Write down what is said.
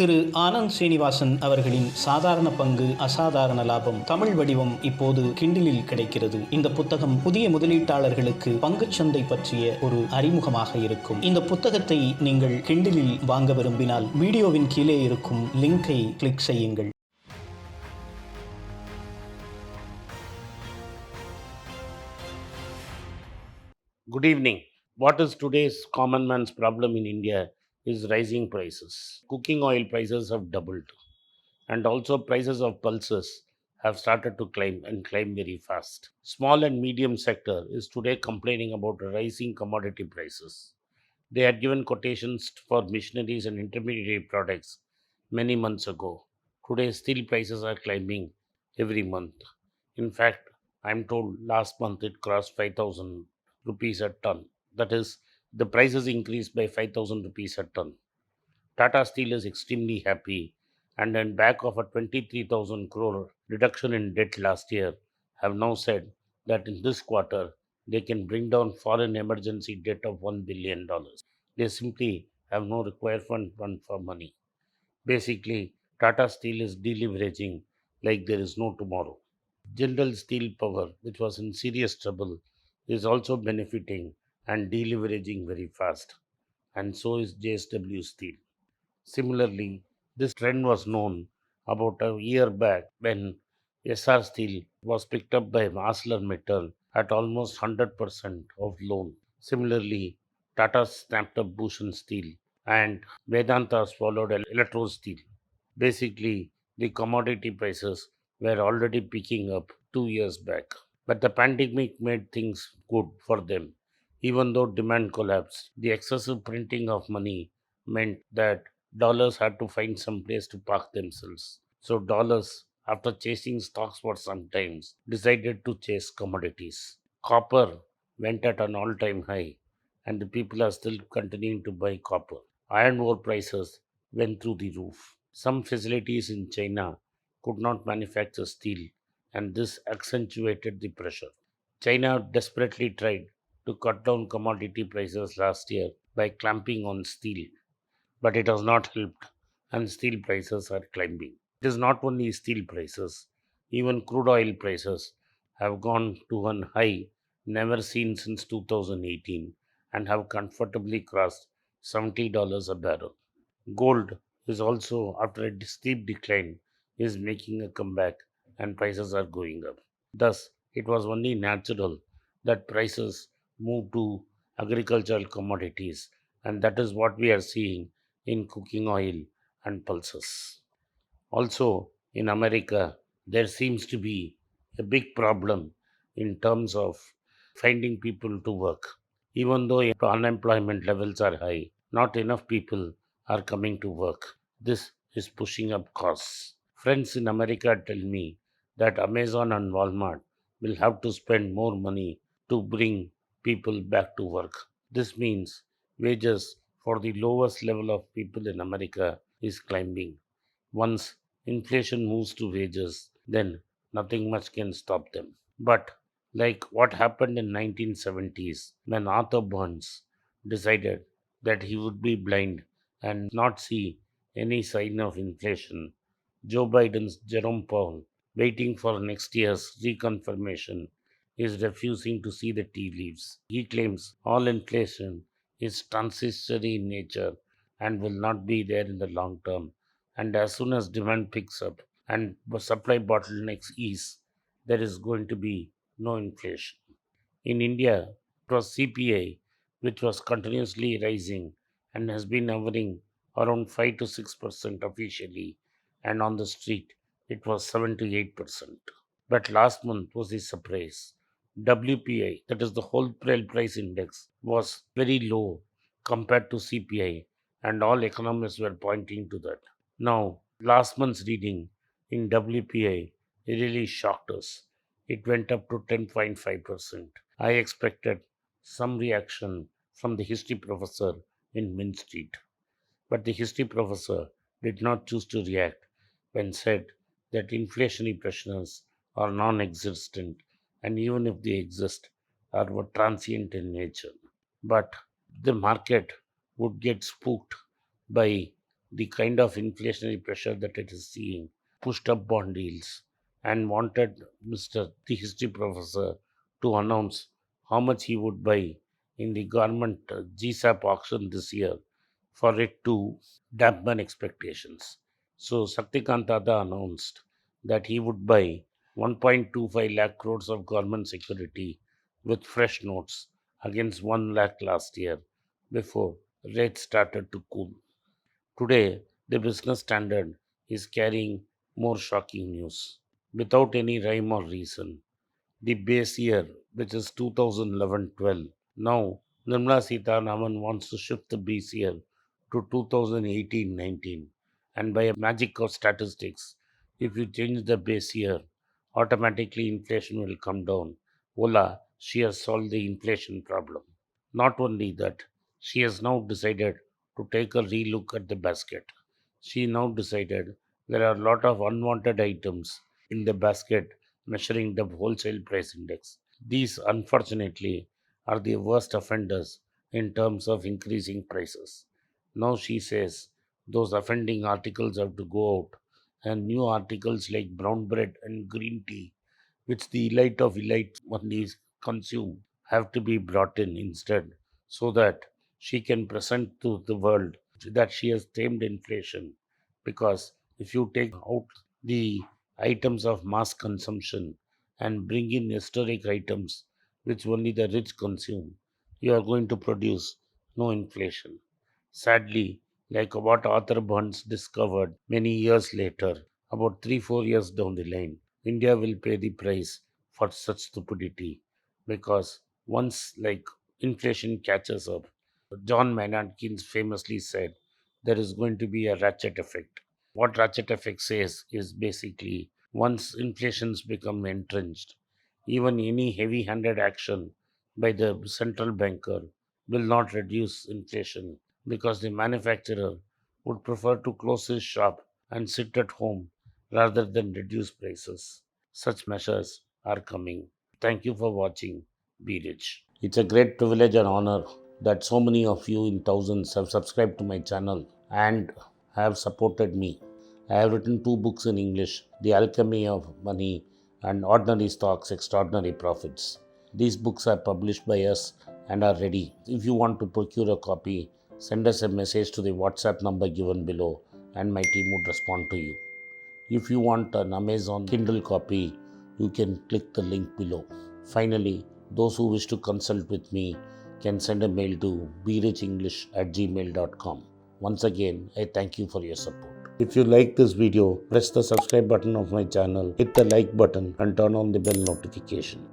திரு ஆனந்த் ஸ்ரீனிவாசன் அவர்களின் சாதாரண பங்கு அசாதாரண லாபம் தமிழ் வடிவம் இப்போது கிண்டிலில் கிடைக்கிறது. இந்த புத்தகம் புதிய முதலீட்டாளர்களுக்கு பங்குச்சந்தை பற்றிய ஒரு அறிமுகமாக இருக்கும். இந்த புத்தகத்தை நீங்கள் கிண்டிலில் வாங்க விரும்பினால் வீடியோவின் கீழே இருக்கும் லிங்கை கிளிக் செய்யுங்கள். Good evening. What is today's common man's problem in India is rising prices. Cooking oil prices have doubled, and also prices of pulses have started to climb very fast. Small and medium sector is today complaining about rising commodity prices. They had given quotations for machineries and intermediate products many months ago. Today steel prices are climbing every month. In fact, I'm told last month it crossed 5,000 rupees a ton. That is, the prices increased by 5,000 rupees a ton. Tata Steel is extremely happy, and on back of a 23,000 crore reduction in debt last year, have now said that in this quarter they can bring down foreign emergency debt of $1 billion. They simply have no requirement for money. Basically, Tata Steel is deleveraging like there is no tomorrow. General Steel Power, which was in serious trouble, is also benefiting and deleveraging very fast, and so is JSW Steel. Similarly, this trend was known about a year back when SR Steel was picked up by ArcelorMittal at almost 100% of loan. Similarly, Tata snapped up Bhushan Steel and Vedanta swallowed Electro Steel. Basically, the commodity prices were already picking up 2 years back. But the pandemic made things good for them. Even though demand collapsed, the excessive printing of money meant that dollars had to find some place to park themselves. So, dollars, after chasing stocks for some time, decided to chase commodities. Copper went at an all time high, and the people are still continuing to buy copper. Iron ore prices went through the roof. Some facilities in China could not manufacture steel, and this accentuated the pressure. China desperately tried to cut down commodity prices last year by clamping on steel, but it has not helped, and steel prices are climbing. It is not only steel prices, even crude oil prices have gone to an high never seen since 2018 and have comfortably crossed $70 a barrel. Gold is also, after a steep decline, is making a comeback and prices are going up. Thus, it was only natural that prices move to agricultural commodities, and that is what we are seeing in cooking oil and pulses. Also, in America, there seems to be a big problem in terms of finding people to work. Even though unemployment levels are high, not enough people are coming to work. This is pushing up costs. Friends in America tell me that Amazon and Walmart will have to spend more money to bring people back to work. This means wages for the lowest level of people in America is climbing. Once inflation moves to wages, then nothing much can stop them. But like what happened in 1970s when Arthur Burns decided that he would be blind and not see any sign of inflation, Joe Biden's Jerome Powell, waiting for next year's reconfirmation, is refusing to see the tea leaves. He claims all inflation is transitory in nature and will not be there in the long term. And as soon as demand picks up and supply bottlenecks ease, there is going to be no inflation. In India, it was CPI which was continuously rising and has been hovering around 5 to 6% officially, and on the street it was 7 to 8%. But last month was the surprise. WPI, that is the wholesale price index, was very low compared to CPI, and all economists were pointing to that. Now, last month's reading in WPI really shocked us. It went up to 10.5%. I expected some reaction from the history professor in Mint Street, but the history professor did not choose to react when said that inflationary pressures are non existent, and even if they exist, are transient in nature. But the market would get spooked by the kind of inflationary pressure that it is seeing pushed up bond yields and wanted Mr. the history professor to announce how much he would buy in the government GSAP auction this year for it to dampen expectations. So Saktikant Dada announced that he would buy 1.25 lakh crores of government security with fresh notes against 1 lakh last year before rates started to cool. Today, the Business Standard is carrying more shocking news. Without any rhyme or reason, the base year, which is 2011-12, now Nirmala Sitharaman wants to shift the base year to 2018-19. And by a magic of statistics, if you change the base year, automatically inflation will come down. Voila, she has solved the inflation problem. Not only that, she has now decided to take a relook at the basket. She now decided there are a lot of unwanted items in the basket measuring the wholesale price index. These, unfortunately, are the worst offenders in terms of increasing prices. Now she says those offending articles have to go out, and new articles like brown bread and green tea, which the elite of elites only consume, have to be brought in instead, so that she can present to the world that she has tamed inflation. Because if you take out the items of mass consumption and bring in historic items which only the rich consume, you are going to produce no inflation. Sadly, like what Arthur Burns discovered many years later, about 3 4 years down the line, India will pay the price for such stupidity, because once like inflation catches up, John Maynard Keynes famously said there is going to be a ratchet effect. What ratchet effect says is basically once inflations become entrenched, even any heavy handed action by the central banker will not reduce inflation, because the manufacturer would prefer to close his shop and sit at home rather than reduce prices. Such measures are coming. Thank you for watching. Be rich. It's a great privilege and honor that so many of you in thousands have subscribed to my channel and have supported me. I have written 2 books in English: The Alchemy of Money and Ordinary Stocks, Extraordinary Profits. These books are published by us and are ready. If you want to procure a copy, send us a message to the WhatsApp number given below and my team would respond to you. If you want an Amazon Kindle copy, you can click the link below. Finally, those who wish to consult with me can send a mail to berichenglish@gmail.com. Once again, I thank you for your support. If you like this video, press the subscribe button of my channel, hit the like button and turn on the bell notification.